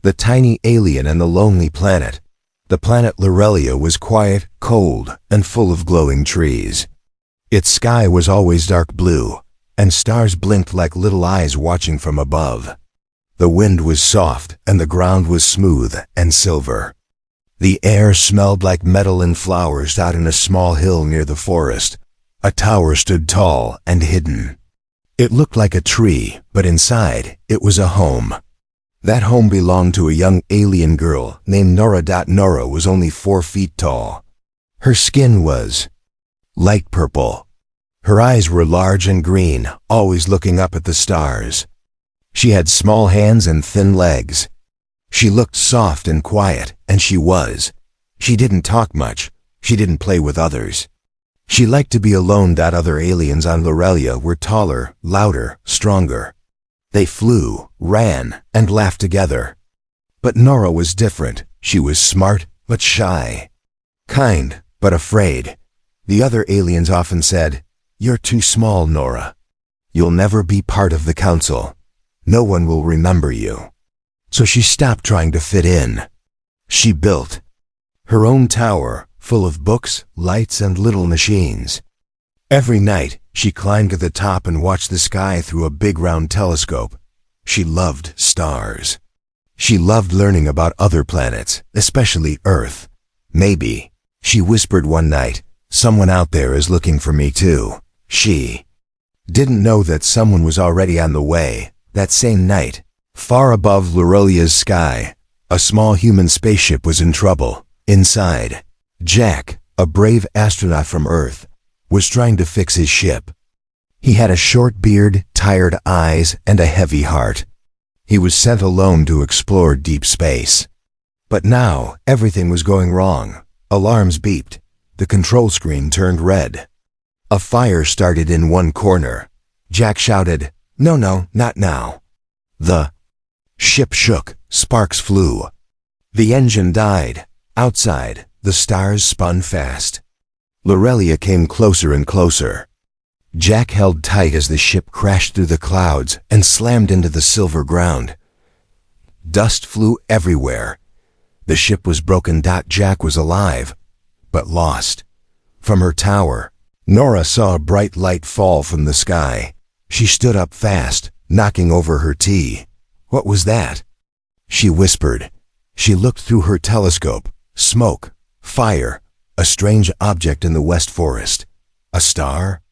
The tiny alien and the lonely planet. The planet Lorelia was quiet, cold, and full of glowing trees. Its sky was always dark blue, and stars blinked like little eyes watching from above. The wind was soft, and the ground was smooth and silver. The air smelled like metal and flowers. Out in a small hill near the forest, a tower stood tall and hidden. It looked like a tree, but inside, it was a home. That home belonged to a young alien girl named Nora. Nora was only 4 feet tall. Her skin was light purple. Her eyes were large and green, always looking up at the stars. She had small hands and thin legs. She looked soft and quiet, and she was. She didn't talk much. She didn't play with others. She liked to be alone. Other aliens on Lorelia were taller, louder, stronger. They flew, ran, and laughed together. But Nora was different. She was smart, but shy. Kind, but afraid. The other aliens often said, "You're too small, Nora. You'll never be part of the council. No one will remember you." So she stopped trying to fit in. She built her own tower, full of books, lights, and little machines. Every night, she climbed to the top and watched the sky through a big round telescope. She loved stars. She loved learning about other planets, especially Earth. "Maybe," she whispered one night, "someone out there is looking for me too." She didn't know that someone was already on the way. That same night, far above Lorelia's sky, a small human spaceship was in trouble. Inside, Jack, a brave astronaut from Earth, was trying to fix his ship. He had a short beard, tired eyes, and a heavy heart. He was sent alone to explore deep space. But now, everything was going wrong. Alarms beeped. The control screen turned red. A fire started in one corner. Jack shouted, "No, not now." The ship shook. Sparks flew. The engine died. Outside, the stars spun fast. Lorelia came closer and closer. Jack held tight as the ship crashed through the clouds and slammed into the silver ground. Dust flew everywhere. The ship was broken. Jack was alive, but lost. From her tower, Nora saw a bright light fall from the sky. She stood up fast, knocking over her tea. "What was that?" she whispered. She looked through her telescope. Smoke, fire, a strange object in the west forest. A star?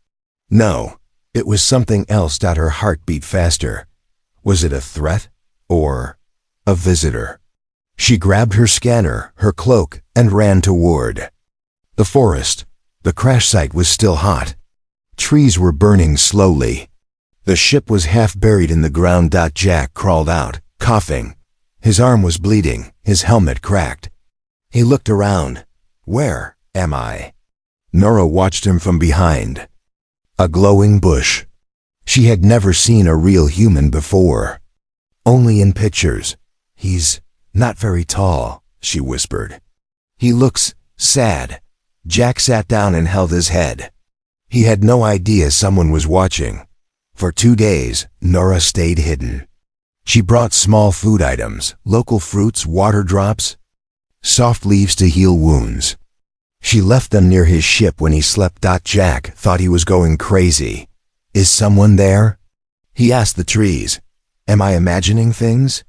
No, it was something else. Her heart beat faster. Was it a threat or a visitor? She grabbed her scanner, her cloak, and ran toward the forest. The crash site was still hot. Trees were burning slowly. The ship was half buried in the ground. Jack crawled out, coughing. His arm was bleeding, his helmet cracked. He looked around. "Where am I?" Nora watched him from behind. A glowing bush. She had never seen a real human before. Only in pictures. "He's not very tall," she whispered. "He looks sad." Jack sat down and held his head. He had no idea someone was watching. For 2 days, Nora stayed hidden. She brought small food items, local fruits, water drops, soft leaves to heal wounds. She left them near his ship when he slept. Jack thought he was going crazy. "Is someone there?" he asked the trees. "Am I imagining things?"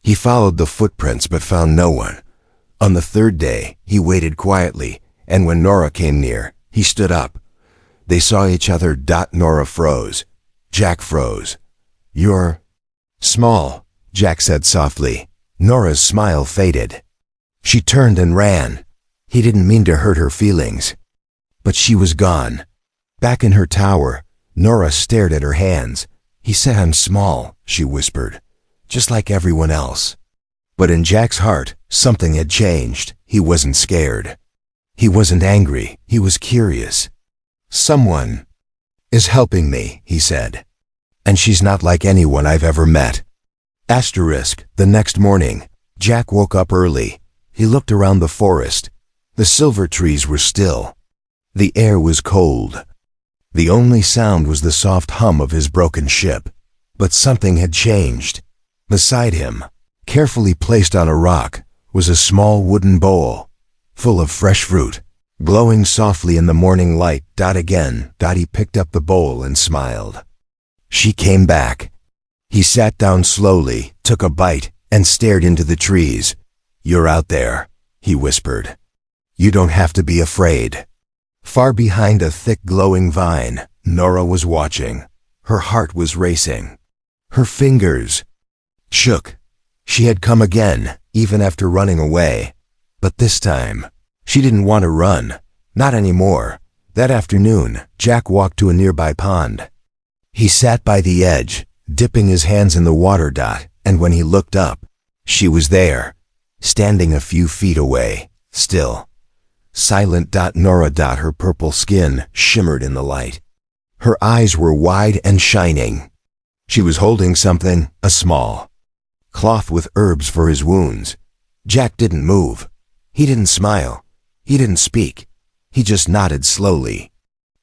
He followed the footprints but found no one. On the 3rd day, he waited quietly, and when Nora came near, he stood up. They saw each other. Nora froze. Jack froze. "You're small," Jack said softly. Nora's smile faded. She turned and ran. He didn't mean to hurt her feelings. But she was gone. Back in her tower, Nora stared at her hands. "He said I'm small," she whispered, "just like everyone else." But in Jack's heart, something had changed. He wasn't scared. He wasn't angry. He was curious. "Someone is helping me," he said. "And she's not like anyone I've ever met." The next morning, Jack woke up early. He looked around the forest. The silver trees were still. The air was cold. The only sound was the soft hum of his broken ship. But something had changed. Beside him, Carefully placed on a rock was a small wooden bowl, full of fresh fruit, glowing softly in the morning light. Again, he picked up the bowl and smiled. She came back. He sat down slowly, took a bite, and stared into the trees. "You're out there," he whispered. "You don't have to be afraid." Far behind a thick glowing vine, Nora was watching. Her heart was racing. Her fingers shook. She had come again, even after running away. But this time, she didn't want to run. Not anymore. That afternoon, Jack walked to a nearby pond. He sat by the edge, dipping his hands in the water. And when he looked up, she was there, standing a few feet away, still. Silent. Nora. Her purple skin shimmered in the light. Her eyes were wide and shining. She was holding something, a small cloth with herbs for his wounds. Jack didn't move. He didn't smile. He didn't speak. He just nodded slowly,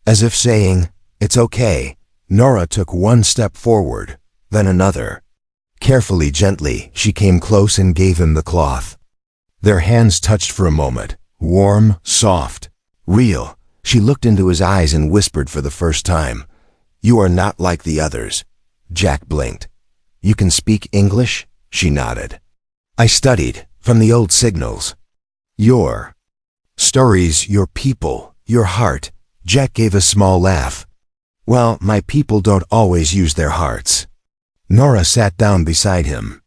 as if saying, "It's okay." Nora took one step forward, then another. Carefully, gently, she came close and gave him the cloth. Their hands touched for a moment, warm, soft, real. She looked into his eyes and whispered for the first time, "You are not like the others." Jack blinked. "You can speak English?" She nodded. "I studied, from the old signals. Your stories, your people, your heart." Jack gave a small laugh. "Well, my people don't always use their hearts." Nora sat down beside him.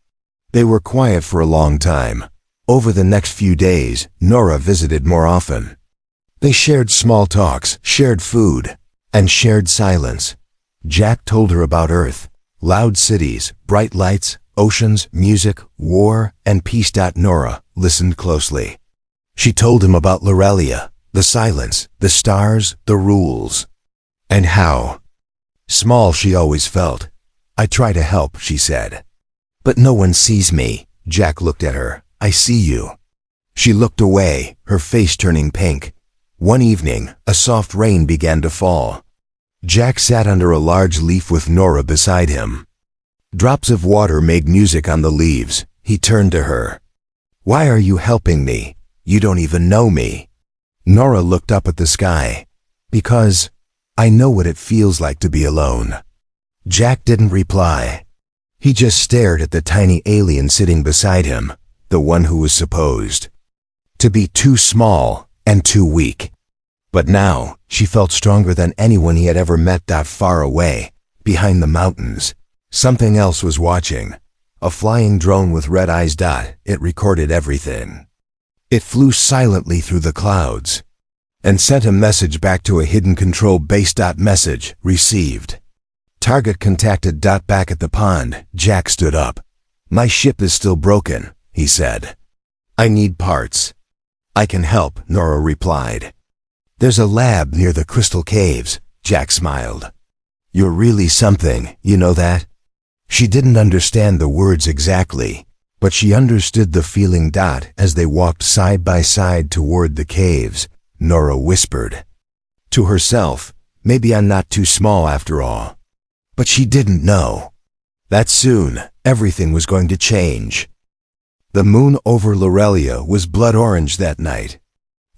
They were quiet for a long time. Over the next few days, Nora visited more often. They shared small talks, shared food, and shared silence. Jack told her about Earth, loud cities, bright lights, oceans, music, war, and peace. Nora listened closely. She told him about Lorelia, the silence, the stars, the rules, and how small she always felt. "I try to help," she said. "But no one sees me." Jack looked at her. "I see you." She looked away, her face turning pink. One evening, a soft rain began to fall. Jack sat under a large leaf with Nora beside him. Drops of water made music on the leaves. He turned to her. "Why are you helping me? You don't even know me." Nora looked up at the sky. "Because I know what it feels like to be alone." Jack didn't reply. He just stared at the tiny alien sitting beside him, the one who was supposed to be too small and too weak. But now, she felt stronger than anyone he had ever met. Far away, behind the mountains, something else was watching. A flying drone with red eyes. It recorded everything. It flew silently through the clouds and sent a message back to a hidden control base. Message received. Target contacted. Back at the pond, Jack stood up. "My ship is still broken," he said. "I need parts." "I can help," Nora replied. "There's a lab near the crystal caves," Jack smiled. "You're really something, you know that?" She didn't understand the words exactly, but she understood the feeling. As they walked side by side toward the caves, Nora whispered to herself, "Maybe I'm not too small after all." But she didn't know that soon everything was going to change. The moon over Lorelia was blood orange that night.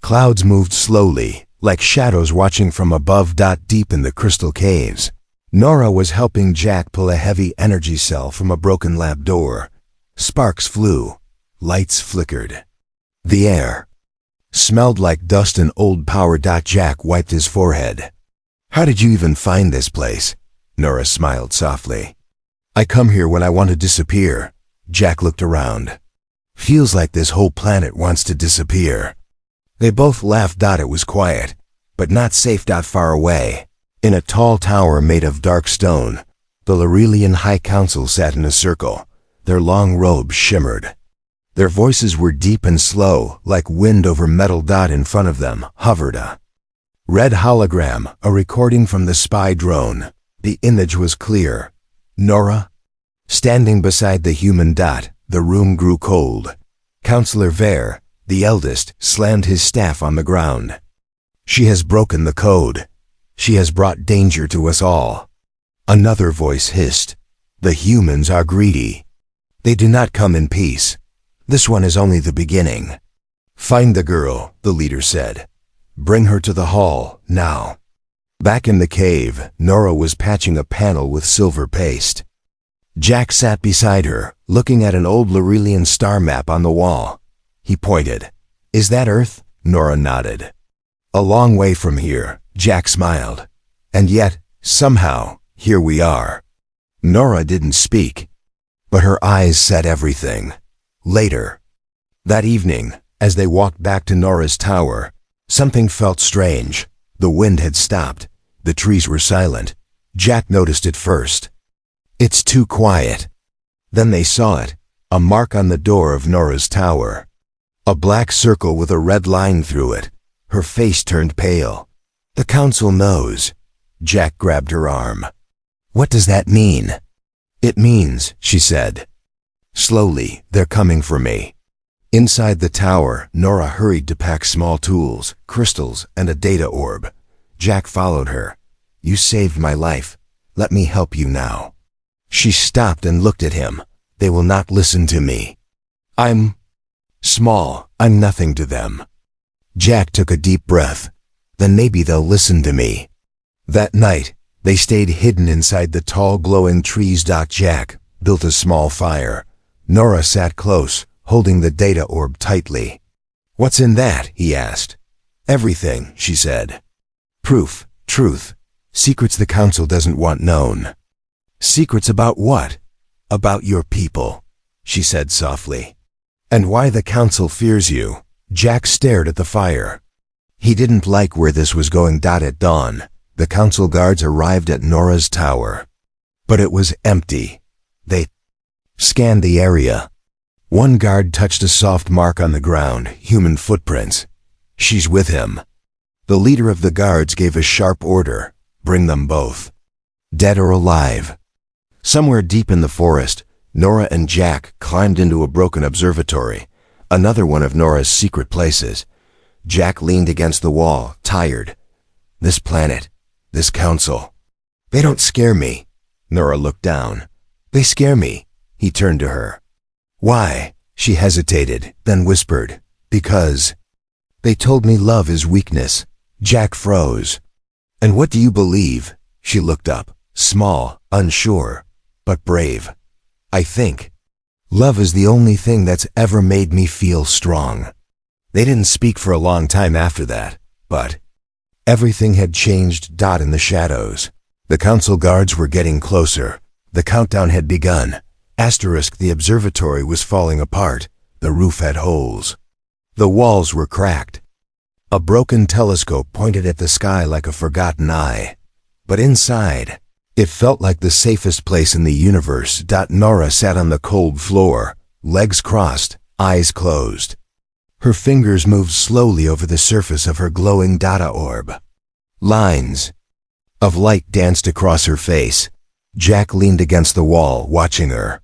Clouds moved slowly, like shadows watching from above. Deep in the crystal caves, Nora was helping Jack pull a heavy energy cell from a broken lab door. Sparks flew, lights flickered. The air smelled like dust and old power. Jack wiped his forehead. "How did you even find this place?" Nora smiled softly. "I come here when I want to disappear." Jack looked around. "Feels like this whole planet wants to disappear." They both laughed. It was quiet, but not safe. Far away, in a tall tower made of dark stone, the Lorelian High Council sat in a circle. Their long robes shimmered. Their voices were deep and slow, like wind over metal. In front of them hovered a red hologram, a recording from the spy drone. The image was clear. Nora, standing beside the human. The room grew cold. Counselor Vare, the eldest, slammed his staff on the ground. "She has broken the code. She has brought danger to us all." Another voice hissed, "The humans are greedy." They do not come in peace. This one is only the beginning. Find the girl, the leader said. Bring her to the hall, now. Back in the cave, Nora was patching a panel with silver paste. Jack sat beside her, looking at an old Laurelian star map on the wall. He pointed. Is that Earth? Nora nodded. A long way from here, Jack smiled. And yet, somehow, here we are. Nora didn't speak, but her eyes said everything. Later. That evening, as they walked back to Nora's tower, something felt strange. The wind had stopped. The trees were silent. Jack noticed it first. It's too quiet. Then they saw it, a mark on the door of Nora's tower. A black circle with a red line through it. Her face turned pale. The council knows. Jack grabbed her arm. What does that mean? It means, she said. Slowly, they're coming for me. Inside the tower, Nora hurried to pack small tools, crystals, and a data orb. Jack followed her. You saved my life. Let me help you now. She stopped and looked at him. They will not listen to me. I'm small. I'm nothing to them. Jack took a deep breath. Then maybe they'll listen to me. That night, they stayed hidden inside the tall glowing trees. Jack built a small fire. Nora sat close, holding the data orb tightly. What's in that? He asked. Everything, she said. Proof, truth, secrets the council doesn't want known. Secrets about what? About your people, she said softly. And why the council fears you. Jack stared at the fire. He didn't like where this was going. At dawn, the council guards arrived at Nora's tower. But it was empty. They scanned the area. One guard touched a soft mark on the ground, human footprints. She's with him. The leader of the guards gave a sharp order. Bring them both. Dead or alive. Somewhere deep in the forest, Nora and Jack climbed into a broken observatory, another one of Nora's secret places. Jack leaned against the wall, tired. This planet, this council. They don't scare me. Nora looked down. They scare me. He turned to her. Why? She hesitated, then whispered. Because they told me love is weakness. Jack froze. And what do you believe? She looked up, small, unsure, but brave. I think love is the only thing that's ever made me feel strong. They didn't speak for a long time after that, but everything had changed. In the shadows, the council guards were getting closer. The countdown had begun. The observatory was falling apart. The roof had holes. The walls were cracked. A broken telescope pointed at the sky like a forgotten eye. But inside, it felt like the safest place in the universe. Nora sat on the cold floor, legs crossed, eyes closed. Her fingers moved slowly over the surface of her glowing data orb. Lines of light danced across her face. Jack leaned against the wall, watching her.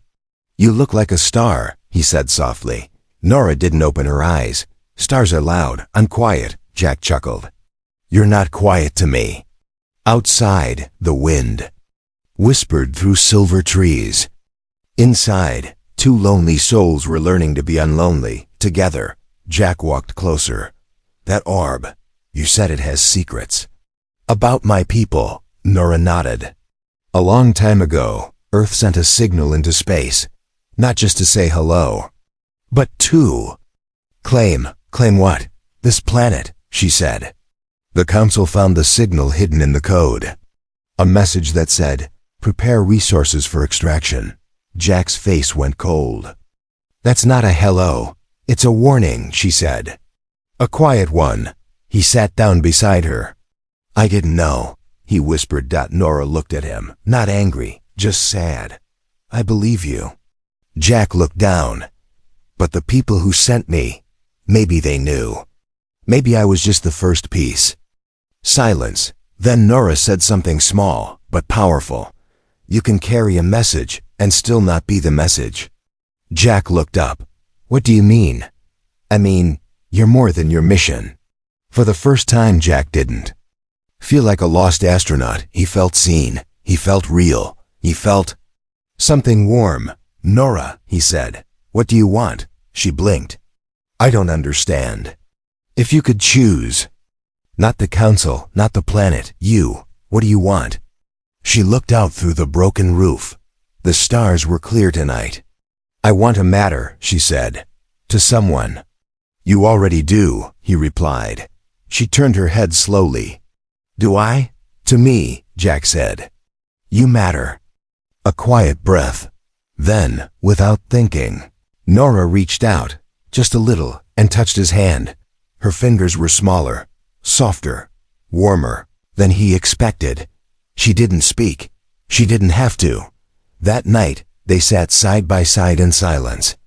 You look like a star, he said softly. Nora didn't open her eyes. Stars are loud. I'm quiet, Jack chuckled. You're not quiet to me. Outside, the wind whispered through silver trees. Inside, two lonely souls were learning to be unlonely, together. Jack walked closer. That orb, you said it has secrets. About my people, Nora nodded. A long time ago, Earth sent a signal into space, not just to say hello, but to claim what? This planet, she said. The council found the signal hidden in the code. A message that said, prepare resources for extraction. Jack's face went cold. That's not a hello. It's a warning, she said. A quiet one. He sat down beside her. I didn't know, he whispered. Nora looked at him, not angry, just sad. I believe you. Jack looked down. But the people who sent me, maybe they knew. Maybe I was just the first piece. Silence. Then Nora said something small, but powerful. You can carry a message and still not be the message. Jack looked up. What do you mean? I mean, you're more than your mission. For the first time, Jack didn't feel like a lost astronaut. He felt seen. He felt real. He felt something warm, Nora, he said. What do you want? She blinked. I don't understand. If you could choose. Not the council, not the planet, you. What do you want? She looked out through the broken roof. The stars were clear tonight. I want a matter, she said. To someone. You already do, he replied. She turned her head slowly. Do I? To me, Jack said. You matter. A quiet breath. Then, without thinking, Nora reached out, just a little, and touched his hand. Her fingers were smaller, softer, warmer than he expected. She didn't speak. She didn't have to. That night, they sat side by side in silence.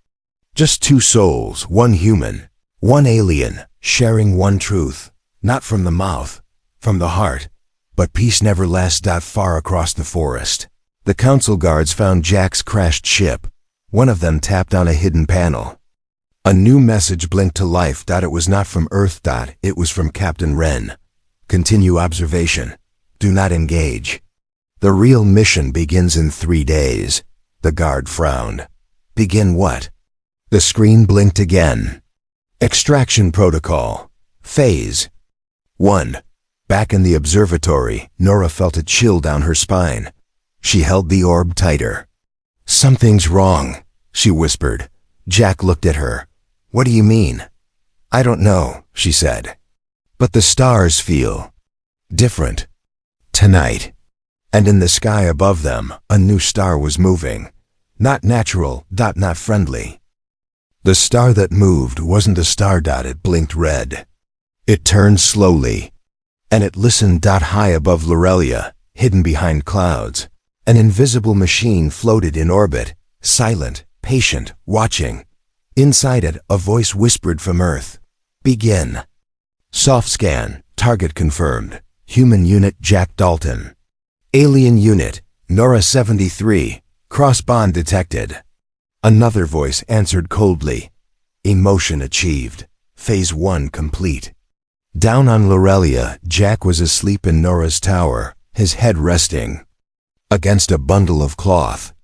Just two souls, one human, one alien, sharing one truth. Not from the mouth, from the heart. But peace never lasts that far across the forest. The council guards found Jack's crashed ship. One of them tapped on a hidden panel. A new message blinked to life. It was not from Earth. It was from Captain Wren. Continue observation. Do not engage. The real mission begins in 3 days. The guard frowned. Begin what? The screen blinked again. Extraction protocol. Phase 1. Back in the observatory, Nora felt a chill down her spine. She held the orb tighter. Something's wrong, she whispered. Jack looked at her. What do you mean? I don't know, she said. But the stars feel different. Tonight. And in the sky above them, a new star was moving. Not natural, not friendly. The star that moved wasn't a star. It blinked red. It turned slowly. And it listened. High above Lorelia, hidden behind clouds. An invisible machine floated in orbit, silent, patient, watching. Inside it, a voice whispered from Earth. Begin. Soft scan, target confirmed. Human unit Jack Dalton. Alien unit, Nora 73, cross-bond detected. Another voice answered coldly. Emotion achieved. Phase 1 complete. Down on Lorelia, Jack was asleep in Nora's tower, his head resting against a bundle of cloth.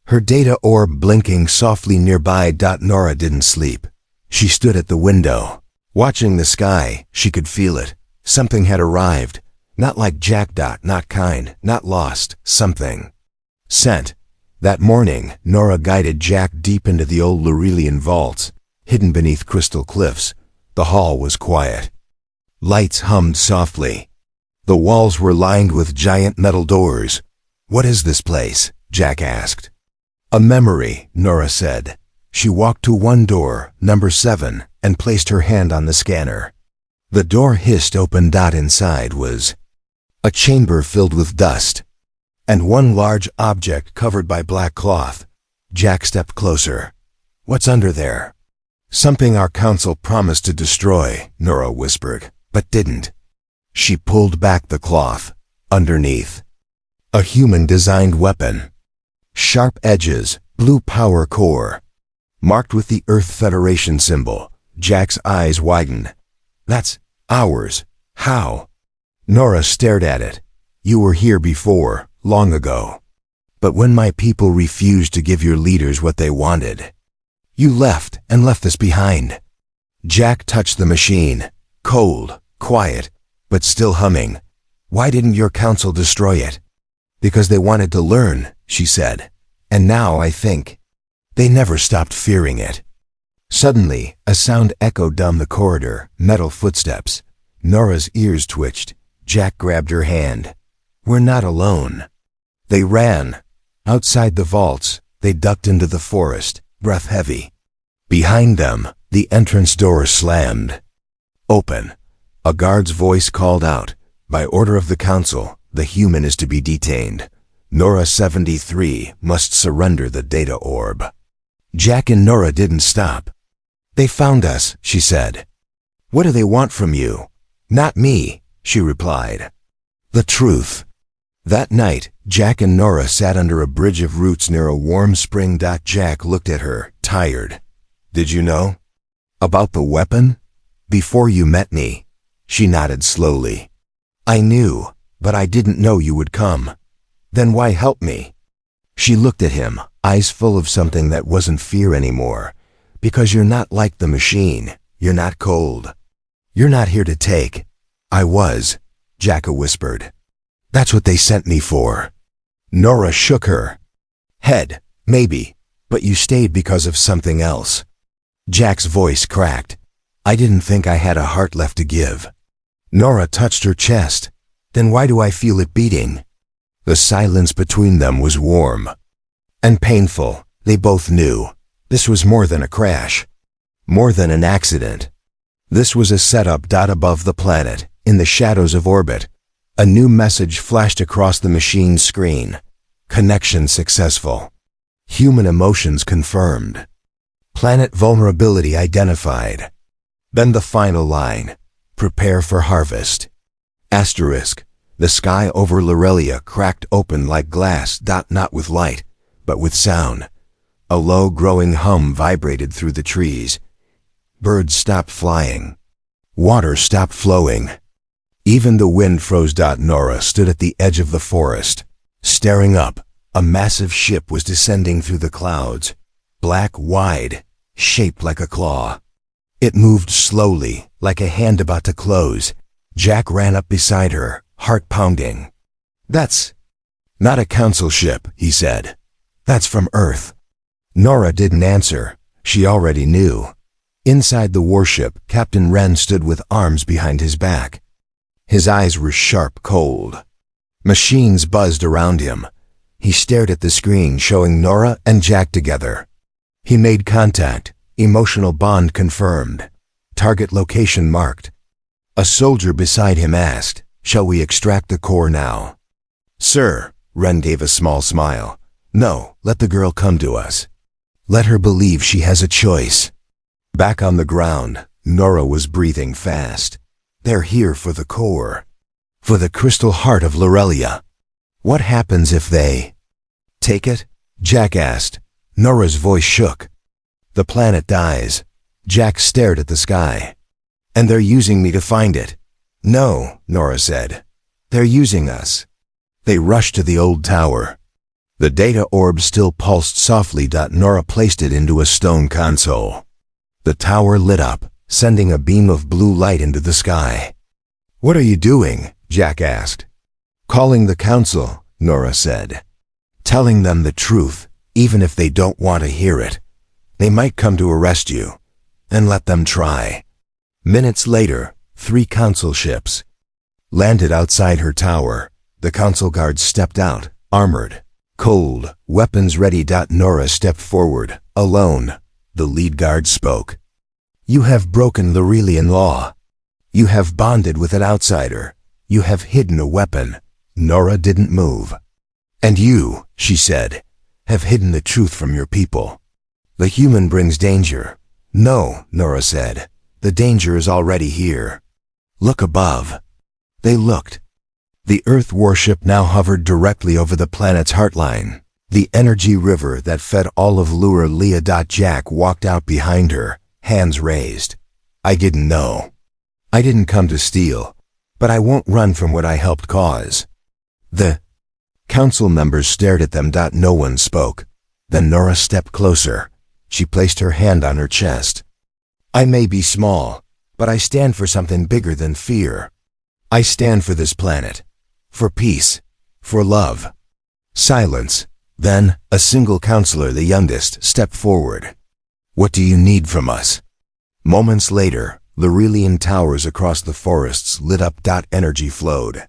Her data orb blinking softly nearby. Nora didn't sleep. She stood at the window, watching the sky. She could feel it. Something had arrived. Not like Jack. Not kind, not lost. Something. Sent. That morning, Nora guided Jack deep into the old Lorelian vaults, hidden beneath crystal cliffs. The hall was quiet. Lights hummed softly. The walls were lined with giant metal doors. What is this place? Jack asked. A memory, Nora said. She walked to one door, number 7, and placed her hand on the scanner. The door hissed open. Inside was a chamber filled with dust, and one large object covered by black cloth. Jack stepped closer. What's under there? Something our council promised to destroy, Nora whispered, but didn't. She pulled back the cloth. Underneath, a human-designed weapon. Sharp edges, blue power core, marked with the Earth Federation symbol. Jack's eyes widened. That's ours. How? Nora stared at it. You were here before, long ago. But when my people refused to give your leaders what they wanted, you left and left this behind. Jack touched the machine. Cold, quiet, but still humming. Why didn't your council destroy it? Because they wanted to learn, she said. And now I think they never stopped fearing it. Suddenly, a sound echoed down the corridor, metal footsteps. Nora's ears twitched. Jack grabbed her hand. We're not alone. They ran. Outside the vaults, they ducked into the forest, breath heavy. Behind them, the entrance door slammed. Open. A guard's voice called out. By order of the council, the human is to be detained. Nora 73 must surrender the data orb. Jack and Nora didn't stop. They found us, she said. What do they want from you? Not me, she replied. The truth. That night, Jack and Nora sat under a bridge of roots near a warm spring. Jack looked at her, tired. Did you know? About the weapon? Before you met me. She nodded slowly. I knew, but I didn't know you would come. Then why help me? She looked at him, eyes full of something that wasn't fear anymore. Because you're not like the machine. You're not cold. You're not here to take. I was, Jacka whispered. That's what they sent me for. Nora shook her head. Maybe, but you stayed because of something else. Jack's voice cracked. I didn't think I had a heart left to give. Nora touched her chest. Then why do I feel it beating? The silence between them was warm and painful. They both knew this was more than a crash, more than an accident. This was a setup. Above the planet, in the shadows of orbit, a new message flashed across the machine's screen. Connection successful. Human emotions confirmed. Planet vulnerability identified. Then the final line. Prepare for harvest. Asterisk. The sky over Lorelia cracked open like glass. Not with light, but with sound. A low growing hum vibrated through the trees. Birds stopped flying. Water stopped flowing. Even the wind froze. Nora stood at the edge of the forest, staring up. A massive ship was descending through the clouds, black, wide, shaped like a claw. It moved slowly, like a hand about to close. Jack ran up beside her, heart pounding. That's not a council ship, he said. That's from Earth. Nora didn't answer. She already knew. Inside the warship, Captain Wren stood with arms behind his back. His eyes were sharp, cold. Machines buzzed around him. He stared at the screen showing Nora and Jack together. He made contact. Emotional bond confirmed. Target location marked. A soldier beside him asked, "Shall we extract the core now?" "Sir," Wren gave a small smile. "No, let the girl come to us. Let her believe she has a choice." Back on the ground, Nora was breathing fast. They're here for the core. For the crystal heart of Lorelia. What happens if they take it? Jack asked. Nora's voice shook. The planet dies. Jack stared at the sky. And they're using me to find it. No, Nora said. They're using us. They rushed to the old tower. The data orb still pulsed softly. Nora placed it into a stone console. The tower lit up, sending a beam of blue light into the sky. What are you doing? Jack asked. Calling the council, Nora said. Telling them the truth, even if they don't want to hear it. They might come to arrest you. And let them try. Minutes later, 3 council ships landed outside her tower. The council guards stepped out, armored, cold, weapons ready. Nora stepped forward, alone. The lead guard spoke. You have broken Lorelian law. You have bonded with an outsider. You have hidden a weapon. Nora didn't move. And you, she said, have hidden the truth from your people. The human brings danger. No, Nora said. The danger is already here. Look above. They looked. The Earth warship now hovered directly over the planet's heartline. The energy river that fed all of Lorelia. Jack walked out behind her, hands raised. I didn't know. I didn't come to steal, but I won't run from what I helped cause. The council members stared at them. No one spoke. Then Nora stepped closer. She placed her hand on her chest. I may be small, but I stand for something bigger than fear. I stand for this planet. For peace. For love. Silence. Then, a single counselor, the youngest, stepped forward. What do you need from us? Moments later, Lorelian towers across the forests lit up. Energy flowed.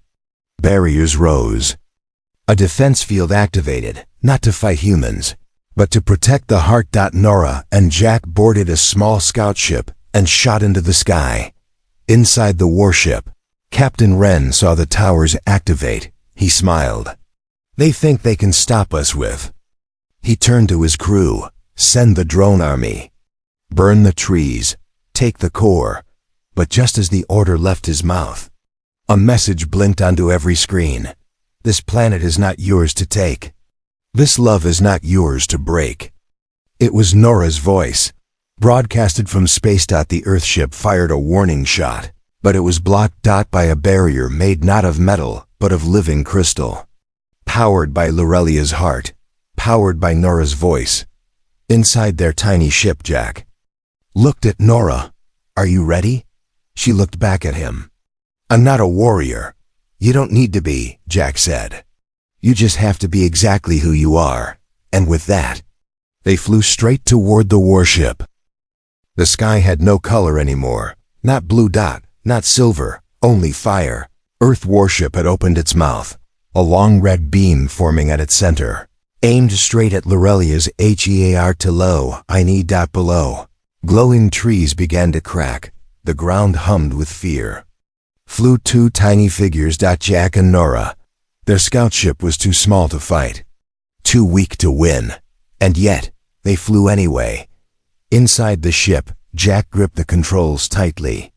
Barriers rose. A defense field activated, not to fight humans, but to protect the heart. Nora and Jack boarded a small scout ship and shot into the sky. Inside the warship, Captain Wren saw the towers activate. He smiled. They think they can stop us with. He turned to his crew. Send the drone army. Burn the trees. Take the core. But just as the order left his mouth, a message blinked onto every screen. This planet is not yours to take. This love is not yours to break. It was Nora's voice, broadcasted from space. The Earthship fired a warning shot, but it was blocked by a barrier made not of metal, but of living crystal. Powered by Lorelia's heart, powered by Nora's voice. Inside their tiny ship, Jack looked at Nora. "Are you ready?" She looked back at him. "I'm not a warrior." "You don't need to be," Jack said. "You just have to be exactly who you are." And with that, they flew straight toward the warship. The sky had no color anymore. Not blue dot, not silver, only fire. Earth warship had opened its mouth, a long red beam forming at its center, aimed straight at Lorelia's heart below. Glowing trees began to crack. The ground hummed with fear. Flew two tiny figures, Jack and Nora. Their scout ship was too small to fight, too weak to win, and yet they flew anyway. Inside the ship, Jack gripped the controls tightly.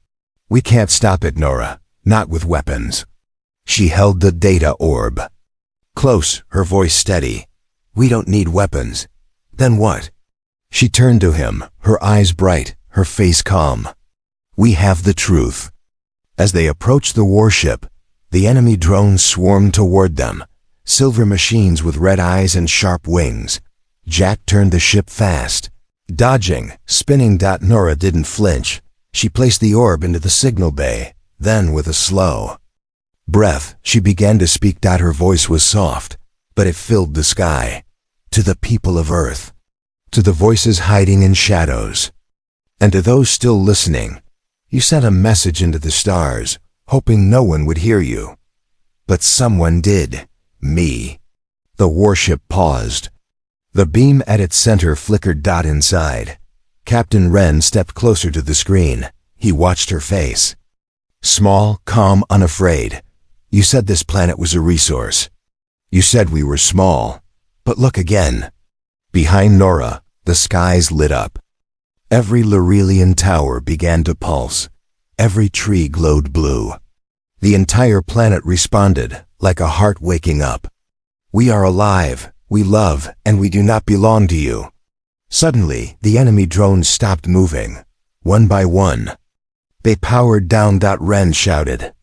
"We can't stop it, Nora. Not with weapons." She held the data orb close, her voice steady. "We don't need weapons." "Then what?" She turned to him, her eyes bright, her face calm. "We have the truth." As they approached the warship, the enemy drones swarmed toward them, silver machines with red eyes and sharp wings. Jack turned the ship fast, dodging, spinning. Nora didn't flinch. She placed the orb into the signal bay. Then, with a slow breath, she began to speak. Her voice was soft, but it filled the sky. "To the people of Earth, to the voices hiding in shadows, and to those still listening, you sent a message into the stars, hoping no one would hear you. But someone did. Me." The warship paused. The beam at its center flickered. Inside, Captain Wren stepped closer to the screen. He watched her face. Small, calm, unafraid. "You said this planet was a resource. You said we were small. But look again." Behind Nora, the skies lit up. Every Lorelian tower began to pulse. Every tree glowed blue. The entire planet responded, like a heart waking up. "We are alive, we love, and we do not belong to you." Suddenly, the enemy drones stopped moving. One by one, they powered down. Wren shouted,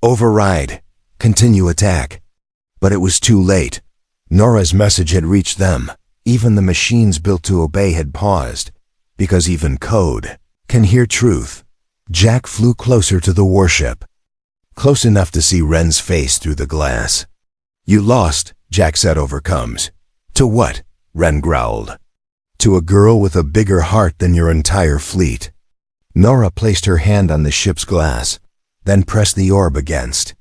"Override! Continue attack!" But it was too late. Nora's message had reached them. Even the machines built to obey had paused, because even code can hear truth. Jack flew closer to the warship, close enough to see Wren's face through the glass. "You lost," Jack said, overcomes. "To what?" Wren growled. "To a girl with a bigger heart than your entire fleet." Nora placed her hand on the ship's glass, then pressed the orb against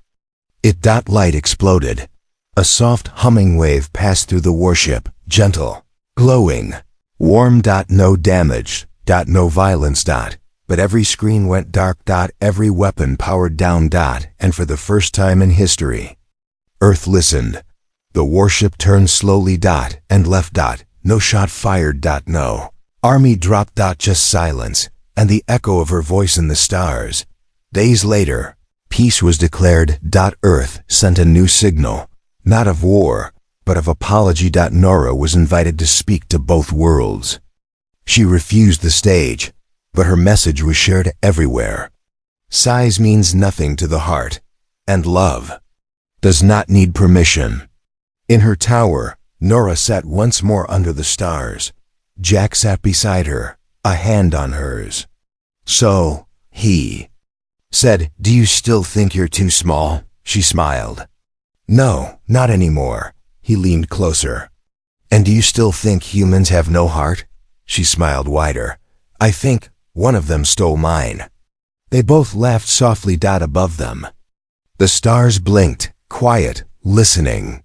it. Light exploded. A soft humming wave passed through the warship, gentle, glowing, warm. No damage. No violence. But every screen went dark. Every weapon powered down. And for the first time in history, Earth listened. The warship turned slowly. And left. No shot fired. No army dropped. Just silence, and the echo of her voice in the stars. Days later, peace was declared. Earth sent a new signal, not of war, but of apology. Nora was invited to speak to both worlds. She refused the stage, but her message was shared everywhere. Size means nothing to the heart, and love does not need permission. In her tower, Nora sat once more under the stars. Jack sat beside her, a hand on hers. "So," he said, "do you still think you're too small?" She smiled. "No, not anymore." He leaned closer. "And do you still think humans have no heart?" She smiled wider. "I think one of them stole mine." They both laughed softly. Above them, the stars blinked, quiet, listening.